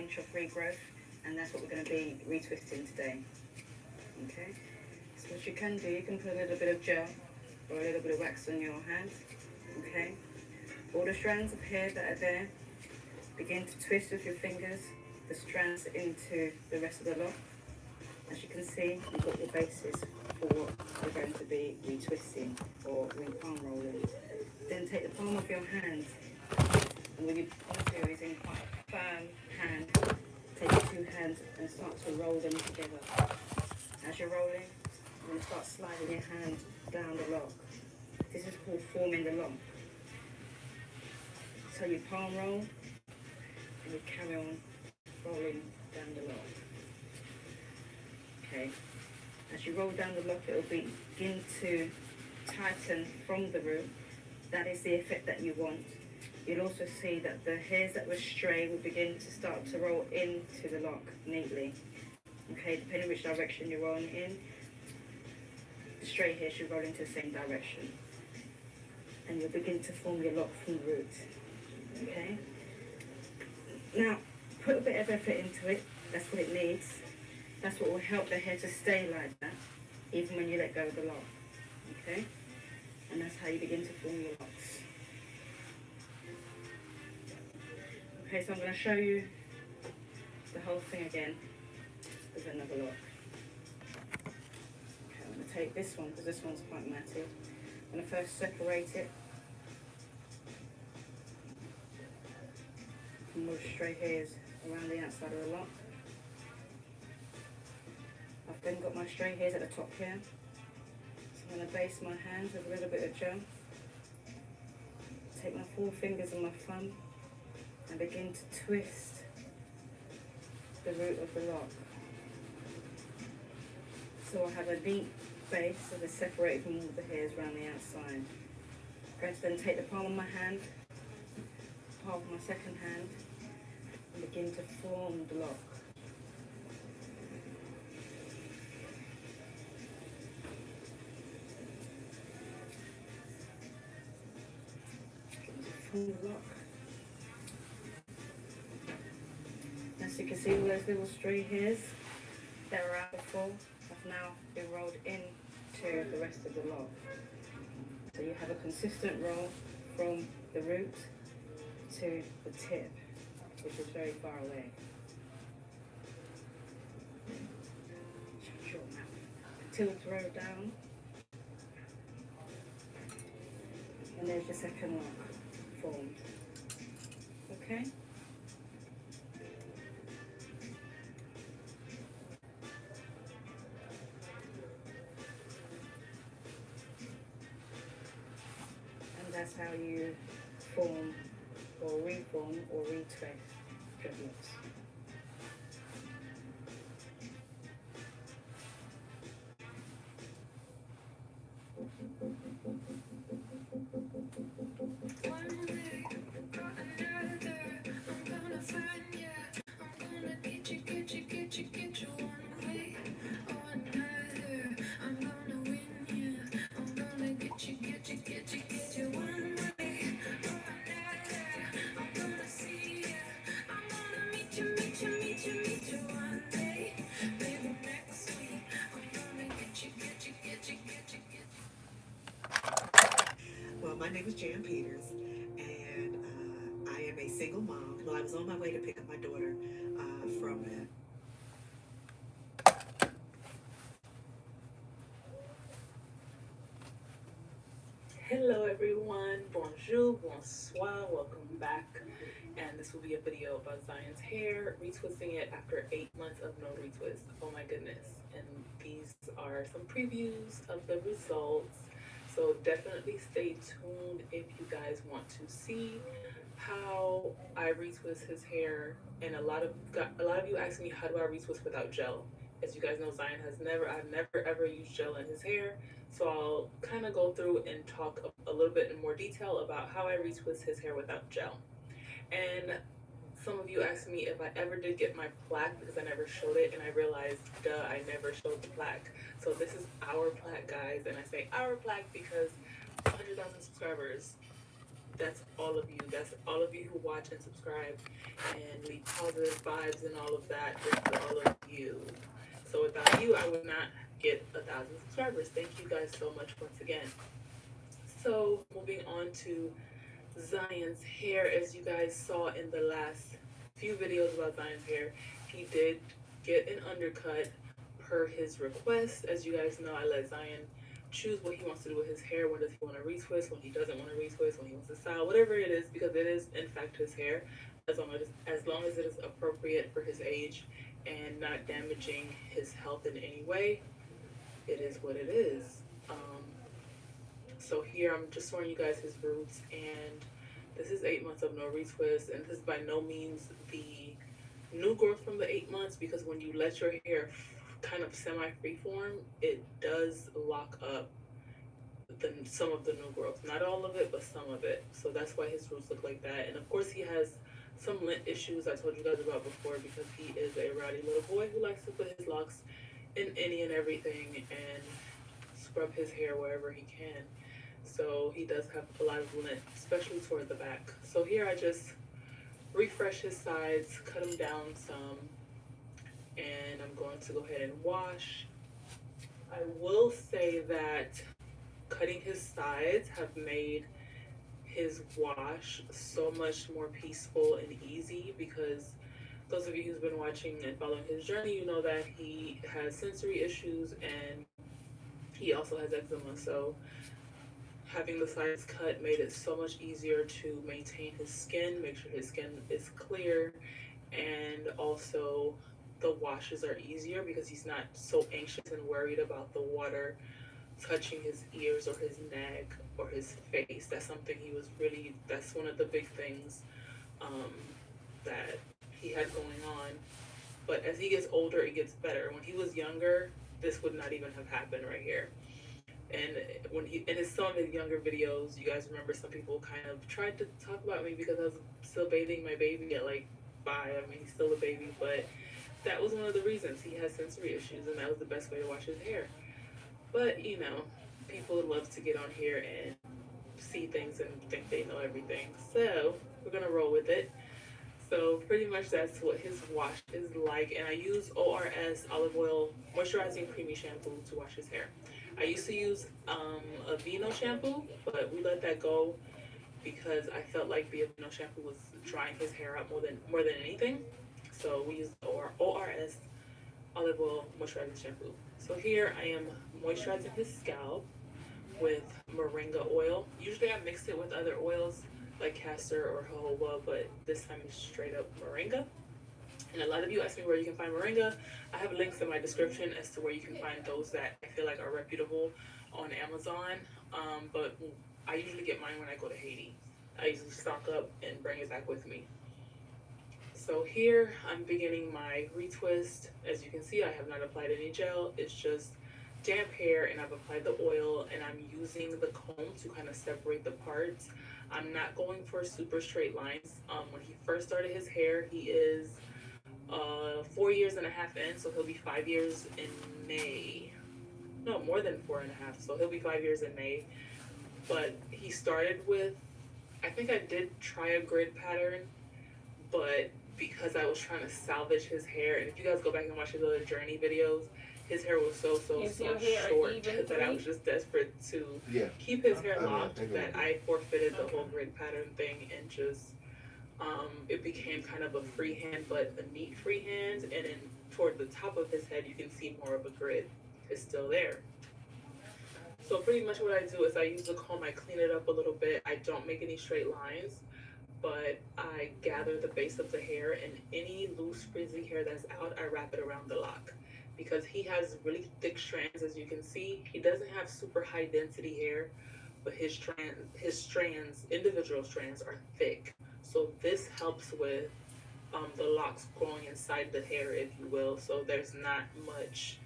inch of regrowth, and that's what we're going to be retwisting today. Okay, so what you can do, you can put a little bit of gel or a little bit of wax on your hand. Okay, all the strands of hair that are there, begin to twist with your fingers the strands into the rest of the lock. As you can see, you've got your basis for what we're going to be retwisting or palm rolling. Then take the palm of your hand, and what you want to do is in quite a firm hand, take your two hands and start to roll them together. As you're rolling, you're going to start sliding your hand down the lock. This is called forming the lock. So you palm roll, and you carry on rolling down the lock. Okay. As you roll down the lock, it will begin to tighten from the root. That is the effect that you want. You'll also see that the hairs that were stray will begin to start to roll into the lock neatly. Okay, depending which direction you're rolling in, the stray hairs should roll into the same direction. And you'll begin to form your lock from the root. Okay? Now, put a bit of effort into it. That's what it needs. That's what will help the hair to stay like that, even when you let go of the lock. Okay? And that's how you begin to form your locks. Okay, so I'm going to show you the whole thing again with another lock. Okay, I'm going to take this one because this one's quite matted. I'm going to first separate it from those stray hairs around the outside of the lock. I've then got my stray hairs at the top here. So I'm going to base my hands with a little bit of gel. Take my 4 fingers and my thumb and begin to twist the root of the lock. So I have a neat base that is separated from all the hairs around the outside. I'm going to then take the palm of my hand, palm of my second hand, and begin to form the lock. Form the lock. As you can see, all those little stray hairs that were out before have now been rolled into the rest of the lock. So you have a consistent roll from the root to the tip, which is very far away. Shut your mouth. Tilt the row down. And there's your second lock formed. Okay? That's how you form or reform or retrace dreadlocks. Well, my name is Jan Peters, and I am a single mom. Well, I was on my way to pick up my daughter from Hello everyone, bonjour, bonsoir, welcome back. And this will be a video about Zion's hair, retwisting it after 8 months of no retwist. Oh my goodness. And these are some previews of the results. So definitely stay tuned if you guys want to see how I retwist his hair. And a lot of you ask me, how do I retwist without gel? As you guys know, I've never ever used gel in his hair. So I'll kind of go through and talk a little bit in more detail about how I retwist his hair without gel. And some of you asked me if I ever did get my plaque because I never showed it, and I realized, duh, I never showed the plaque. So this is our plaque, guys, and I say our plaque because 100,000 subscribers, That's all of you. That's all of you who watch and subscribe and leave positive vibes and all of that. This is all of you. So without you, I would not get 1,000 subscribers. Thank you guys so much once again. So moving on to Zion's hair, as you guys saw in the last few videos about Zion's hair, he did get an undercut per his request. As you guys know, I let Zion choose what he wants to do with his hair. When does he want to retwist? When he doesn't want to retwist? When he wants to style? Whatever it is, because it is in fact his hair. As long as it is appropriate for his age and not damaging his health in any way, it is what it is. So here I'm just showing you guys his roots, and this is 8 months of no retwist, and this is by no means the new growth from the 8 months, because when you let your hair kind of semi-freeform, it does lock up some of the new growth. Not all of it, but some of it. So that's why his roots look like that. And of course he has some lint issues I told you guys about before, because he is a rowdy little boy who likes to put his locks in any and everything and scrub his hair wherever he can. So he does have a lot of lint, especially toward the back. So here I just refresh his sides, cut them down some, and I'm going to go ahead and wash. I will say that cutting his sides have made his wash so much more peaceful and easy, because those of you who's been watching and following his journey, you know that he has sensory issues and he also has eczema. So having the sides cut made it so much easier to maintain his skin, make sure his skin is clear, and also the washes are easier because he's not so anxious and worried about the water touching his ears or his neck or his face. That's something that's one of the big things that he had going on. But as he gets older, it gets better. When he was younger, this would not even have happened right here. And when he in some of his younger videos, you guys remember some people kind of tried to talk about me because I was still bathing my baby at like 5. I mean, he's still a baby, but that was one of the reasons. He has sensory issues, and that was the best way to wash his hair. But you know, people love to get on here and see things and think they know everything. So we're gonna roll with it. So pretty much that's what his wash is like. And I use ORS olive oil moisturizing creamy shampoo to wash his hair. I used to use a Vino shampoo, but we let that go because I felt like the Vino shampoo was drying his hair out more than anything. So we used ORS olive oil moisturizing shampoo. So here I am moisturizing his scalp with moringa oil. Usually I mix it with other oils like castor or jojoba, but this time it's straight up moringa. And a lot of you ask me where you can find moringa. I have links in my description as to where you can find those that I feel like are reputable on Amazon. But I usually get mine when I go to Haiti. I usually stock up and bring it back with me. So here I'm beginning my retwist. As you can see, I have not applied any gel. It's just damp hair, and I've applied the oil, and I'm using the comb to kind of separate the parts. I'm not going for super straight lines. When he first started his hair, he is 4 years and a half in, so he'll be 5 years in May. No, more than 4.5, so he'll be 5 years in May. But he started with, I think I did try a grid pattern, but because I was trying to salvage his hair, and if you guys go back and watch his other journey videos, his hair was so short that I was just desperate to keep his hair locked that I forfeited the whole grid pattern thing and just it became kind of a freehand, but a neat freehand, and then toward the top of his head you can see more of a grid is still there. So pretty much what I do is I use the comb, I clean it up a little bit. I don't make any straight lines, but I gather the base of the hair, and any loose frizzy hair that's out, I wrap it around the lock. Because he has really thick strands, as you can see. He doesn't have super high density hair, but his strands, individual strands, are thick. So this helps with the locks growing inside the hair, if you will. So there's not much,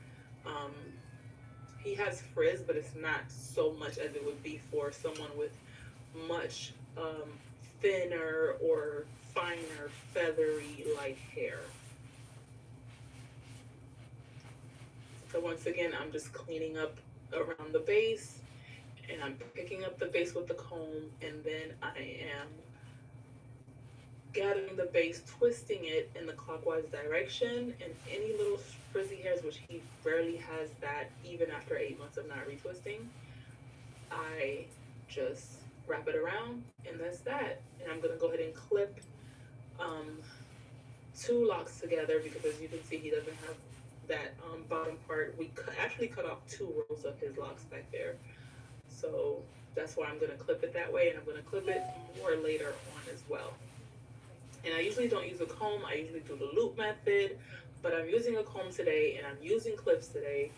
he has frizz, but it's not so much as it would be for someone with much thinner or finer, feathery, light hair. So once again, I'm just cleaning up around the base, and I'm picking up the base with the comb, and then I am gathering the base, twisting it in the clockwise direction, and any little frizzy hairs, which he rarely has that even after 8 months of not retwisting, I just wrap it around, and that's that. And I'm gonna go ahead and clip um, 2 locks together, because as you can see, he doesn't have that bottom part. We actually cut off 2 rows of his locks back there, so that's why I'm gonna clip it that way, and I'm gonna clip it more later on as well. And I usually don't use a comb, I usually do the loop method, but I'm using a comb today and I'm using clips today,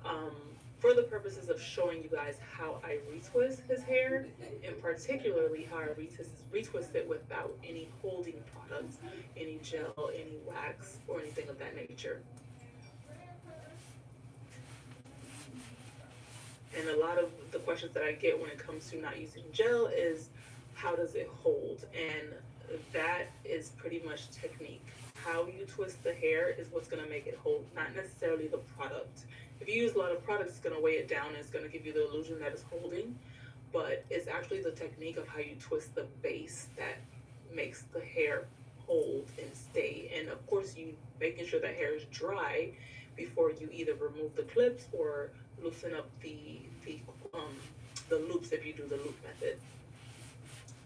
um, for the purposes of showing you guys how I retwist his hair, and particularly how I retwist it without any holding products, any gel, any wax, or anything of that nature. And a lot of the questions that I get when it comes to not using gel is, how does it hold? And that is pretty much technique. How you twist the hair is what's going to make it hold, not necessarily the product. If you use a lot of products, it's going to weigh it down and it's going to give you the illusion that it's holding. But it's actually the technique of how you twist the base that makes the hair hold and stay. And of course, you making sure the hair is dry before you either remove the clips or loosen up um, the loops if you do the loop method.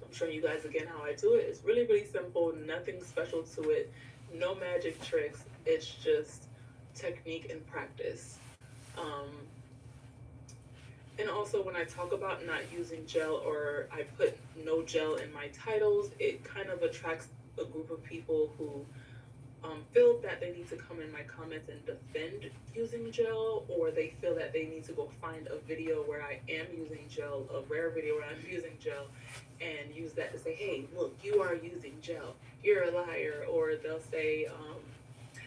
I'm showing you guys again how I do it. It's really, really simple, nothing special to it, no magic tricks. It's just technique and practice. Um, and also, when I talk about not using gel, or I put no gel in my titles, it kind of attracts a group of people who feel that they need to come in my comments and defend using gel, or they feel that they need to go find a video where I am using gel, a rare video where I'm using gel, and use that to say, hey, look, you are using gel, you're a liar. Or they'll say,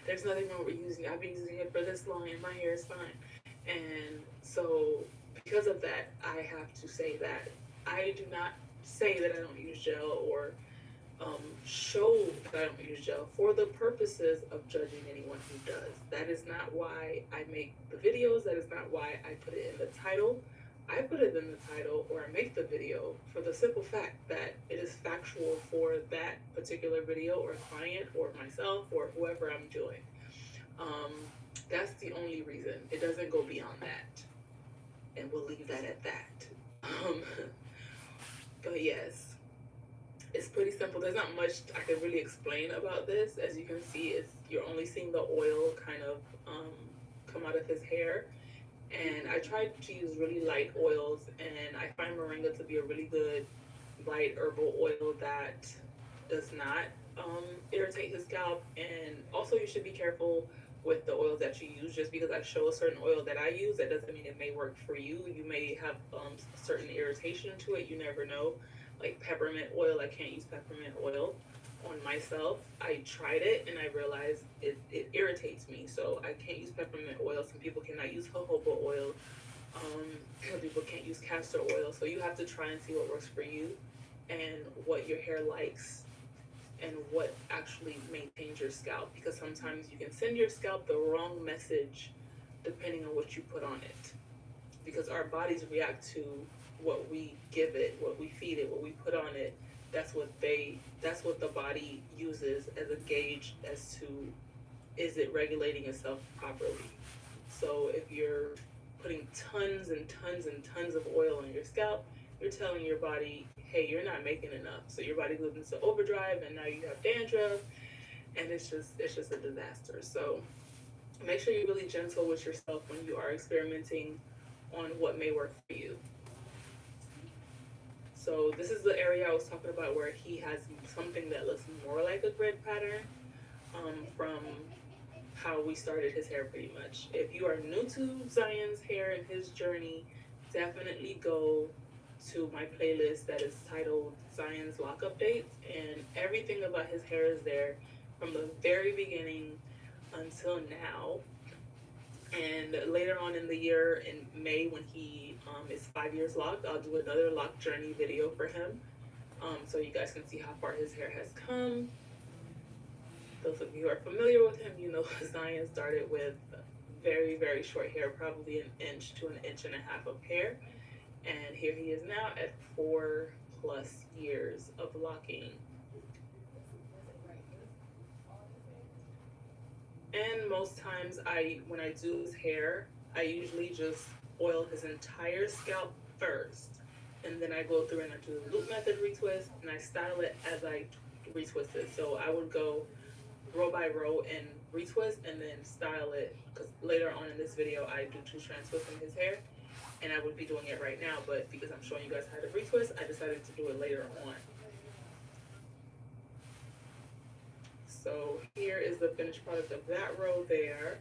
there's nothing wrong with using it, I've been using it for this long and my hair is fine. And so, because of that, I have to say that I do not say that I don't use gel, or show that I don't use gel for the purposes of judging anyone who does. That is not why I make the videos. That is not why I put it in the title. I put it in the title, or I make the video, for the simple fact that it is factual for that particular video or client or myself or whoever I'm doing. Um, that's the only reason. It doesn't go beyond that. And we'll leave that at that. Um, but yes, it's pretty simple. There's not much I can really explain about this. As you can see, you're only seeing the oil kind of come out of his hair. And I tried to use really light oils, and I find moringa to be a really good light herbal oil that does not irritate his scalp. And also, you should be careful with the oils that you use. Just because I show a certain oil that I use, that doesn't mean it may work for you. You may have certain irritation to it. You never know. Like peppermint oil, I can't use peppermint oil on myself. I tried it and I realized it irritates me, so I can't use peppermint oil. Some people cannot use jojoba oil. Some people can't use castor oil. So you have to try and see what works for you and what your hair likes and what actually maintains your scalp, because sometimes you can send your scalp the wrong message depending on what you put on it, because our bodies react to what we give it, what we feed it, what we put on it. That's what the body uses as a gauge as to, is it regulating itself properly. So if you're putting tons and tons and tons of oil on your scalp, you're telling your body, hey, you're not making enough. So your body goes into overdrive, and now you have dandruff, and it's just a disaster. So make sure you're really gentle with yourself when you are experimenting on what may work for you. So this is the area I was talking about where he has something that looks more like a grid pattern, from how we started his hair pretty much. If you are new to Zion's hair and his journey, definitely go to my playlist that is titled Zion's Lock Updates, and everything about his hair is there from the very beginning until now. And later on in the year, in May, when he is 5 years locked, I'll do another lock journey video for him, so you guys can see how far his hair has come. Those of you who are familiar with him, you know Zion started with very, very short hair, probably an inch to an inch and a half of hair. And here he is now at 4+ years of locking. And most times when I do his hair, I usually just oil his entire scalp first. And then I go through and I do the loop method retwist and I style it as I retwist it. So I would go row by row and retwist and then style it, because later on in this video I do 2-strand twists in his hair, and I would be doing it right now, but because I'm showing you guys how to retwist, I decided to do it later on. So here is the finished product of that row there.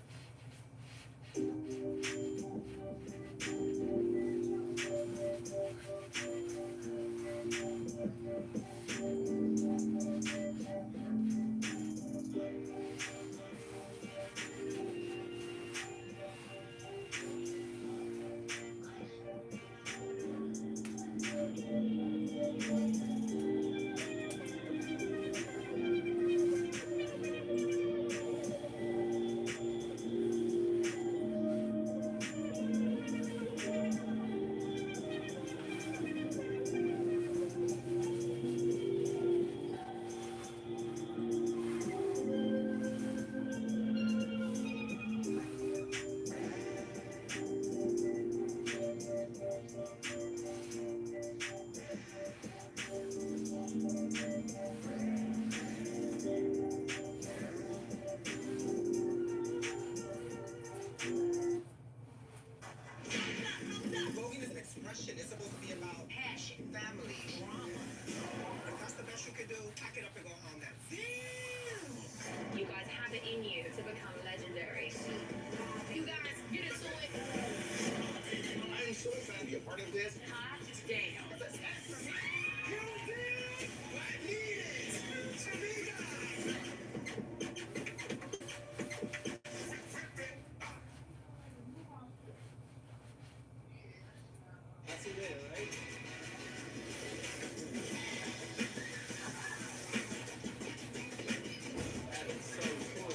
It's supposed to be about passion, family, drama. If that's the best you could do, pack it up and go home now. You guys have it in you to become legendary. You guys, get into it. I am so excited to be a part of this. Hot damn. That's it, right? That is so cool.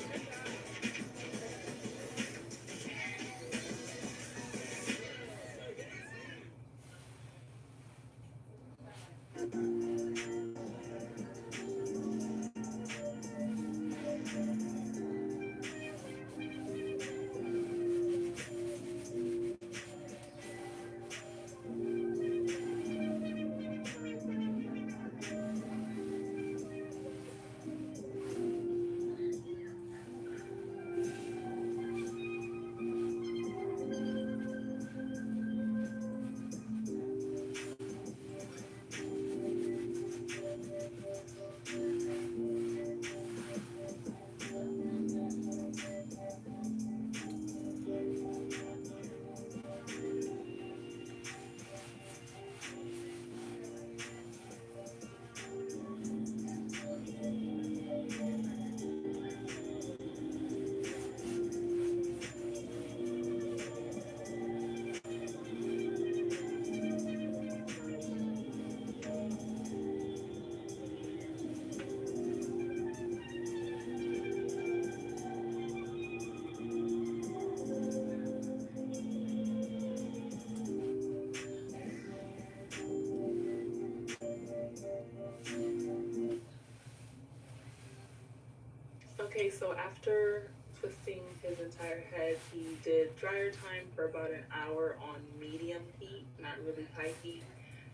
Okay, so after twisting his entire head, he did dryer time for about an hour on medium heat, not really high heat,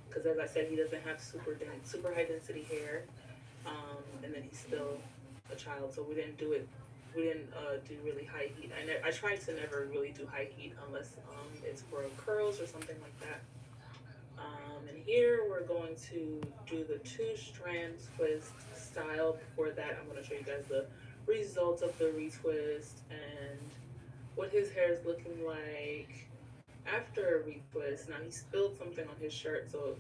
because as I said, he doesn't have super high density hair, and then he's still a child, so we didn't do really high heat. I try to never really do high heat unless it's for curls or something like that. And here we're going to do the 2-strand twist style. Before that, I'm going to show you guys the results of the retwist and what his hair is looking like after a retwist. Now he spilled something on his shirt, so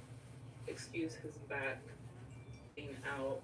excuse his back being out.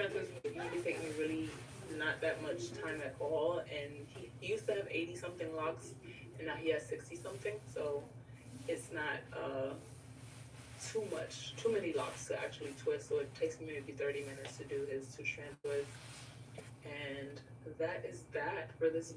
strand twists usually take me really not that much time at all, and he used to have 80 something locks, and now he has 60 something, so it's not too many locks to actually twist, so it takes me maybe 30 minutes to do his 2 strand twist. And that is that for this